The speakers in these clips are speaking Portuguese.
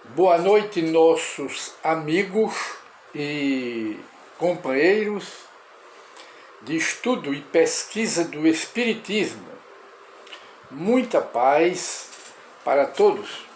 Boa noite, nossos amigos e companheiros de estudo e pesquisa do Espiritismo. Muita paz para todos.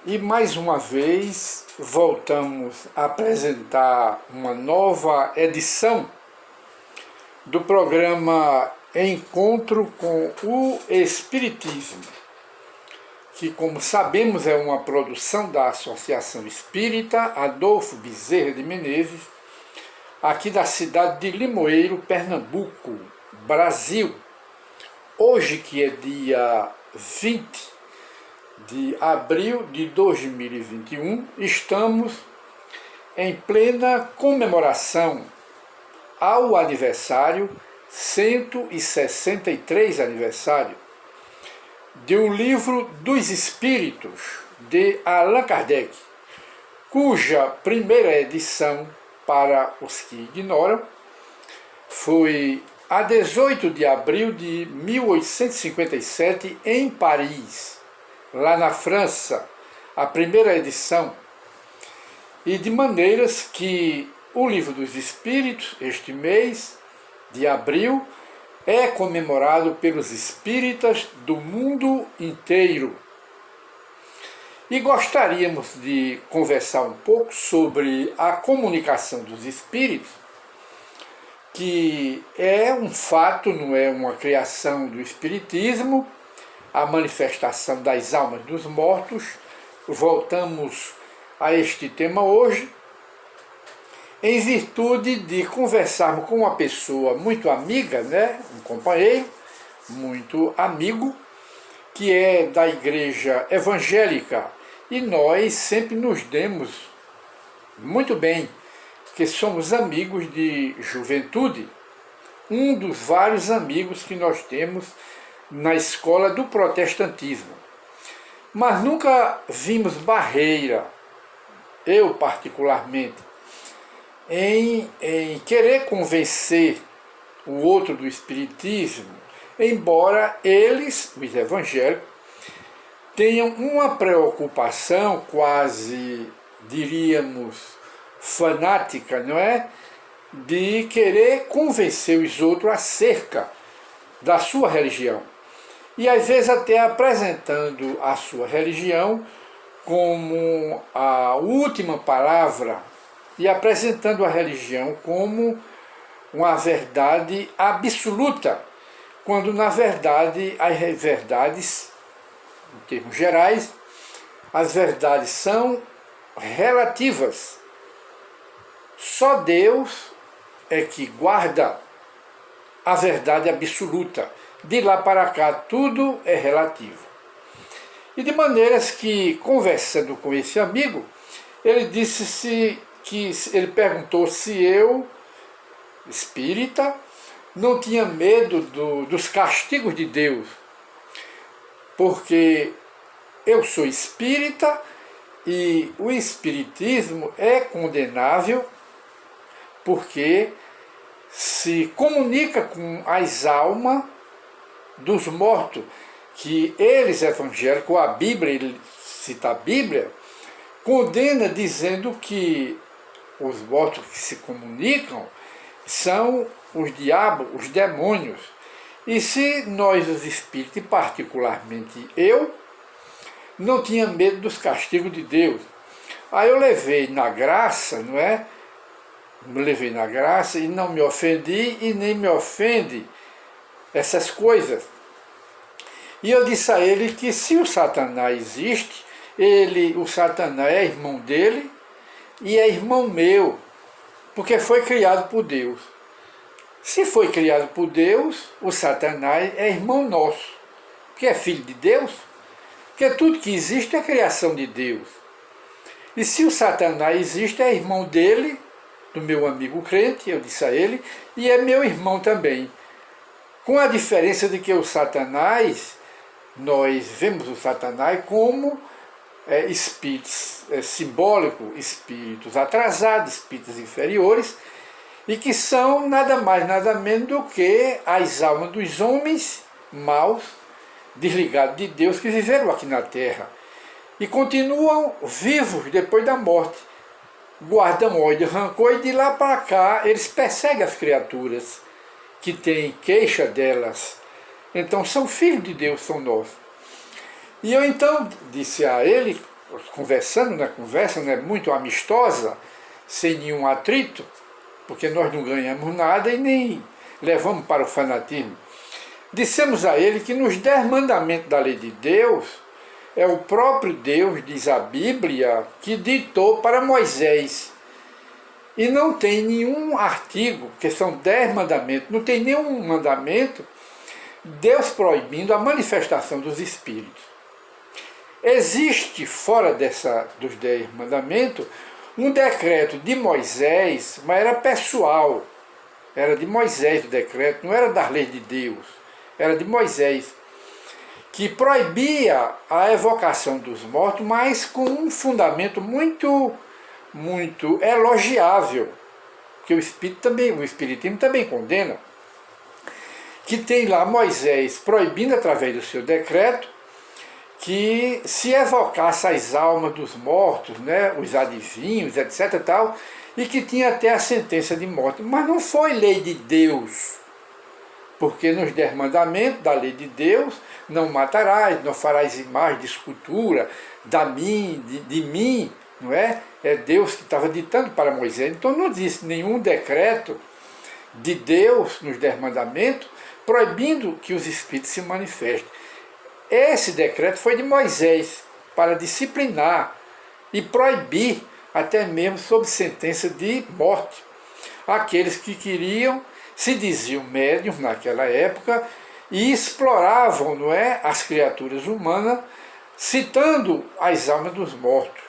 E mais uma vez voltamos a apresentar uma nova edição do programa Encontro com o Espiritismo, que, como sabemos, é uma produção da Associação Espírita Adolfo Bezerra de Menezes, aqui da cidade de Limoeiro, Pernambuco, Brasil. Hoje, que é dia 20 de abril de 2021, estamos em plena comemoração ao aniversário, 163 aniversário, do Livro dos Espíritos, de Allan Kardec, cuja primeira edição, para os que ignoram, foi a 18 de abril de 1857, em Paris, lá na França, a primeira edição, e de maneiras que o Livro dos Espíritos, este mês de abril, é comemorado pelos espíritas do mundo inteiro. E gostaríamos de conversar um pouco sobre a comunicação dos espíritos, que é um fato, não é uma criação do espiritismo, a manifestação das almas dos mortos. Voltamos a este tema hoje, em virtude de conversarmos com uma pessoa muito amiga, né? Um companheiro muito amigo, que é da igreja evangélica, e nós sempre nos demos muito bem, que somos amigos de juventude, um dos vários amigos que nós temos na escola do protestantismo. Mas nunca vimos barreira, eu particularmente, em querer convencer o outro do espiritismo, embora eles, os evangélicos, tenham uma preocupação quase, diríamos, fanática, não é? De querer convencer os outros acerca da sua religião. E às vezes até apresentando a sua religião como a última palavra, e apresentando a religião como uma verdade absoluta, quando na verdade as verdades, em termos gerais, as verdades são relativas. Só Deus é que guarda a verdade absoluta. De lá para cá tudo é relativo. E de maneiras que, conversando com esse amigo, ele ele perguntou se eu, espírita, não tinha medo dos castigos de Deus, porque eu sou espírita e o espiritismo é condenável porque se comunica com as almas dos mortos, que eles evangélicos, a Bíblia, ele cita a Bíblia, condena dizendo que os mortos que se comunicam são os diabos, os demônios. E se nós, os espíritos, e particularmente eu, não tinha medo dos castigos de Deus. Aí eu levei na graça, não é? Me levei na graça e não me ofendi e nem me ofende essas coisas. E eu disse a ele que se o Satanás existe, o Satanás é irmão dele e é irmão meu, porque foi criado por Deus. Se foi criado por Deus, o Satanás é irmão nosso, porque é filho de Deus, porque tudo que existe é criação de Deus. E se o Satanás existe, é irmão dele, do meu amigo crente, eu disse a ele, e é meu irmão também. Com a diferença de que o Satanás, nós vemos o Satanás como espíritos simbólicos, espíritos atrasados, espíritos inferiores, e que são nada mais, nada menos do que as almas dos homens maus, desligados de Deus, que viveram aqui na Terra. e continuam vivos depois da morte. Guardam ódio e rancor, e de lá para cá eles perseguem as criaturas que têm queixa delas. Então são filhos de Deus, são nós. E eu então disse a ele, conversando na conversa, né, muito amistosa, sem nenhum atrito, porque nós não ganhamos nada e nem levamos para o fanatismo. Dissemos a ele que nos 10 mandamentos da lei de Deus, é o próprio Deus, diz a Bíblia, que ditou para Moisés. E não tem nenhum artigo, que são 10 mandamentos, não tem nenhum mandamento Deus proibindo a manifestação dos Espíritos. Existe, fora dos 10 mandamentos, um decreto de Moisés, mas era pessoal, era de Moisés o decreto, não era das leis de Deus, era de Moisés, que proibia a evocação dos mortos, mas com um fundamento muito elogiável, que o Espiritismo também condena, que tem lá Moisés proibindo através do seu decreto que se evocasse as almas dos mortos, né, os adivinhos, etc. Tal, e que tinha até a sentença de morte. Mas não foi lei de Deus, porque nos 10 mandamentos da lei de Deus, não matarás, não farás imagem de escultura de mim, não é? É Deus que estava ditando para Moisés. Então não disse nenhum decreto de Deus nos 10 mandamentos proibindo que os espíritos se manifestem. Esse decreto foi de Moisés para disciplinar e proibir, até mesmo sob sentença de morte, aqueles que queriam, se diziam médiuns naquela época, e exploravam, não é, as criaturas humanas, citando as almas dos mortos,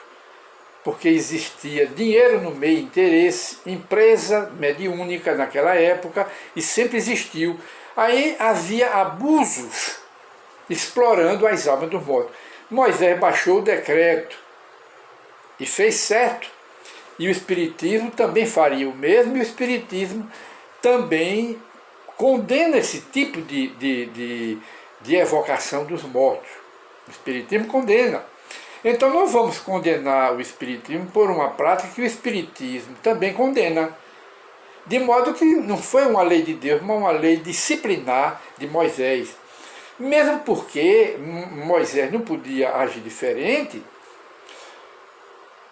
porque existia dinheiro no meio, interesse, empresa mediúnica naquela época, e sempre existiu. Aí havia abusos explorando as almas dos mortos. Moisés baixou o decreto e fez certo. E o Espiritismo também faria o mesmo, e o Espiritismo também condena esse tipo de evocação dos mortos. O Espiritismo condena. Então não vamos condenar o Espiritismo por uma prática que o Espiritismo também condena. De modo que não foi uma lei de Deus, mas uma lei disciplinar de Moisés. Mesmo porque Moisés não podia agir diferente,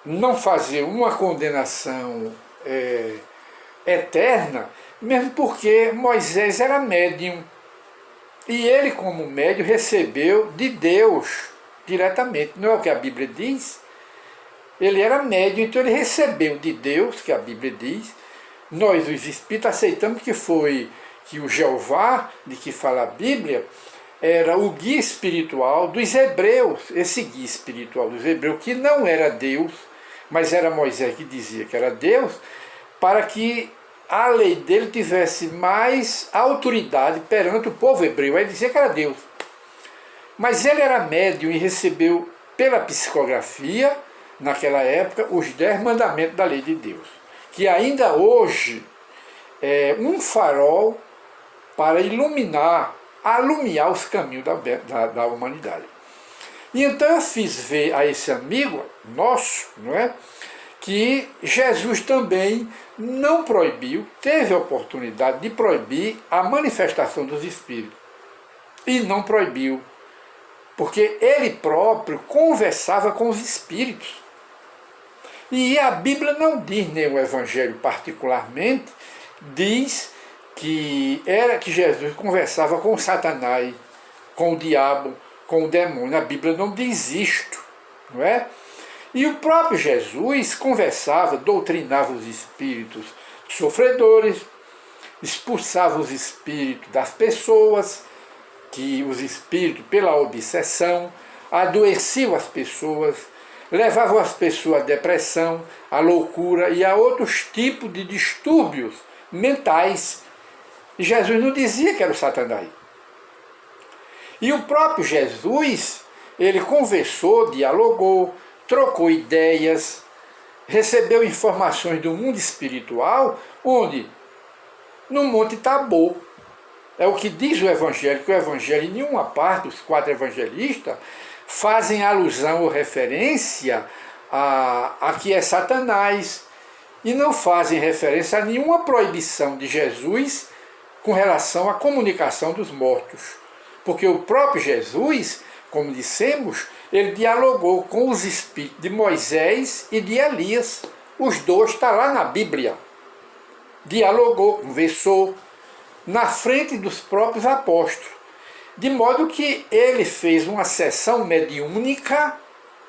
não fazer uma condenação eterna, mesmo porque Moisés era médium. E ele, como médium, recebeu de Deus diretamente. Não é o que a Bíblia diz? Ele era médium, então ele recebeu de Deus, que a Bíblia diz. Nós, os espíritos, aceitamos que o Jeová, de que fala a Bíblia, era o guia espiritual dos hebreus, esse guia espiritual dos hebreus, que não era Deus, mas era Moisés que dizia que era Deus, para que a lei dele tivesse mais autoridade perante o povo hebreu. Aí dizia que era Deus. Mas ele era médium e recebeu pela psicografia, naquela época, os 10 mandamentos da lei de Deus, que ainda hoje é um farol para alumiar os caminhos da humanidade. E então eu fiz ver a esse amigo nosso, não é, que Jesus também não proibiu, teve a oportunidade de proibir a manifestação dos Espíritos. E não proibiu, porque ele próprio conversava com os Espíritos. E a Bíblia não diz, nem o Evangelho particularmente, diz que Jesus conversava com Satanás, com o diabo, com o demônio. A Bíblia não diz isto, não é? E o próprio Jesus conversava, doutrinava os espíritos sofredores, expulsava os espíritos das pessoas, que os espíritos, pela obsessão, adoeciam as pessoas, levavam as pessoas à depressão, à loucura e a outros tipos de distúrbios mentais. E Jesus não dizia que era o Satanás. E o próprio Jesus, ele conversou, dialogou, trocou ideias, recebeu informações do mundo espiritual, onde? No Monte Tabor. É o que diz o Evangelho, que o Evangelho, em nenhuma parte, os 4 evangelistas, fazem alusão ou referência a que é Satanás, e não fazem referência a nenhuma proibição de Jesus com relação à comunicação dos mortos. Porque o próprio Jesus, como dissemos, ele dialogou com os espíritos de Moisés e de Elias. Os dois estão lá na Bíblia. Dialogou, conversou, na frente dos próprios apóstolos. De modo que ele fez uma sessão mediúnica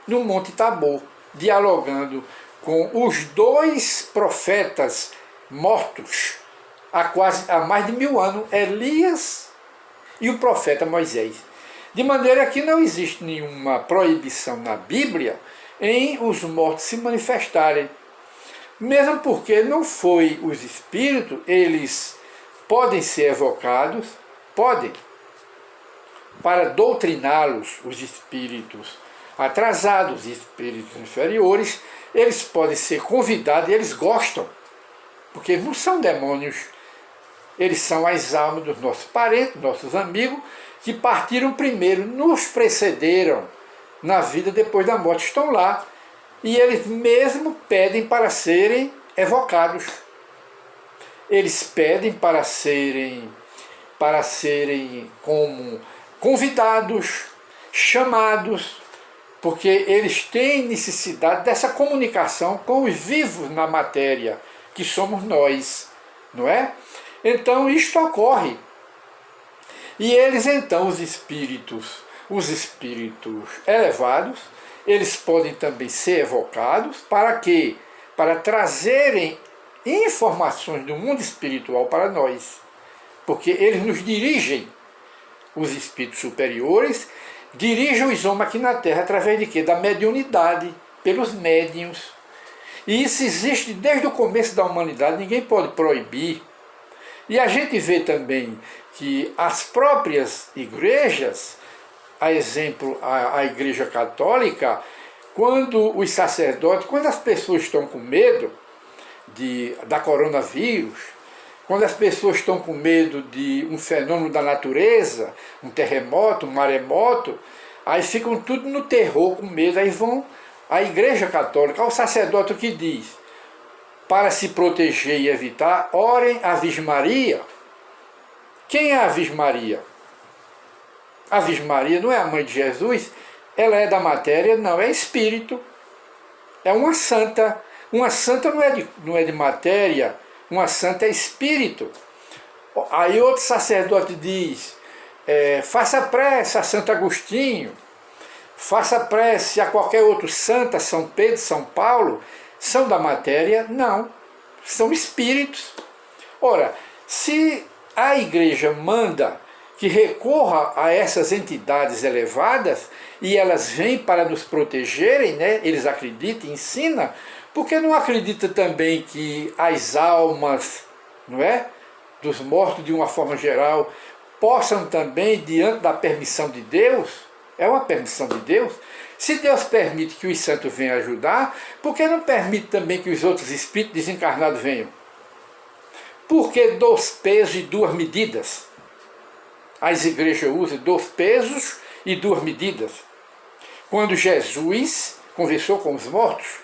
no Monte Tabor, dialogando com os dois profetas mortos há mais de 1000 anos, Elias e o profeta Moisés. De maneira que não existe nenhuma proibição na Bíblia em os mortos se manifestarem. Mesmo porque não foi os espíritos, eles podem ser evocados, podem, para doutriná-los, os espíritos atrasados, espíritos inferiores, eles podem ser convidados e eles gostam, porque não são demônios, eles são as almas dos nossos parentes, nossos amigos, que partiram primeiro, nos precederam na vida depois da morte, estão lá, e eles mesmo pedem para serem evocados. Eles pedem para serem como convidados, chamados, porque eles têm necessidade dessa comunicação com os vivos na matéria, que somos nós, não é? Então isto ocorre. E eles então, os espíritos elevados, eles podem também ser evocados para quê? Para trazerem informações do mundo espiritual para nós. Porque eles nos dirigem, os espíritos superiores, dirigem os homens aqui na Terra através de quê? Da mediunidade, pelos médiuns. E isso existe desde o começo da humanidade, ninguém pode proibir. E a gente vê também que as próprias igrejas, a exemplo, a Igreja Católica, quando os sacerdotes, quando as pessoas estão com medo da coronavírus, quando as pessoas estão com medo de um fenômeno da natureza, um terremoto, um maremoto, aí ficam tudo no terror, com medo, aí vão à Igreja Católica, ao sacerdote que diz, para se proteger e evitar, orem a Virgem Maria. Quem é a Virgem Maria? A Virgem Maria não é a mãe de Jesus, ela é da matéria, não, é espírito, é uma santa. Uma santa não é de matéria, uma santa é espírito. Aí outro sacerdote diz, faça prece a Santo Agostinho, faça prece a qualquer outro santa, São Pedro, São Paulo, são da matéria? Não, são espíritos. Ora, se a igreja manda que recorra a essas entidades elevadas e elas vêm para nos protegerem, né? Eles acreditam, ensinam, porque não acredita também que as almas, não é, dos mortos de uma forma geral possam também, diante da permissão de Deus, é uma permissão de Deus, se Deus permite que os santos venham ajudar, por que não permite também que os outros espíritos desencarnados venham? Por que 2 pesos e 2 medidas? As igrejas usam 2 pesos e 2 medidas. Quando Jesus conversou com os mortos,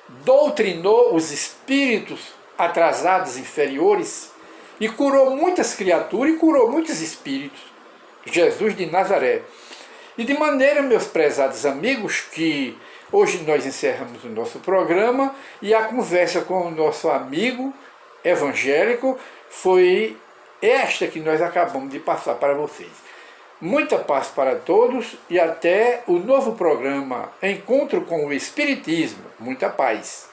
doutrinou os espíritos atrasados, inferiores, e curou muitas criaturas e curou muitos espíritos. Jesus de Nazaré. E de maneira, meus prezados amigos, que hoje nós encerramos o nosso programa e a conversa com o nosso amigo evangélico foi esta que nós acabamos de passar para vocês. Muita paz para todos e até o novo programa Encontro com o Espiritismo. Muita paz.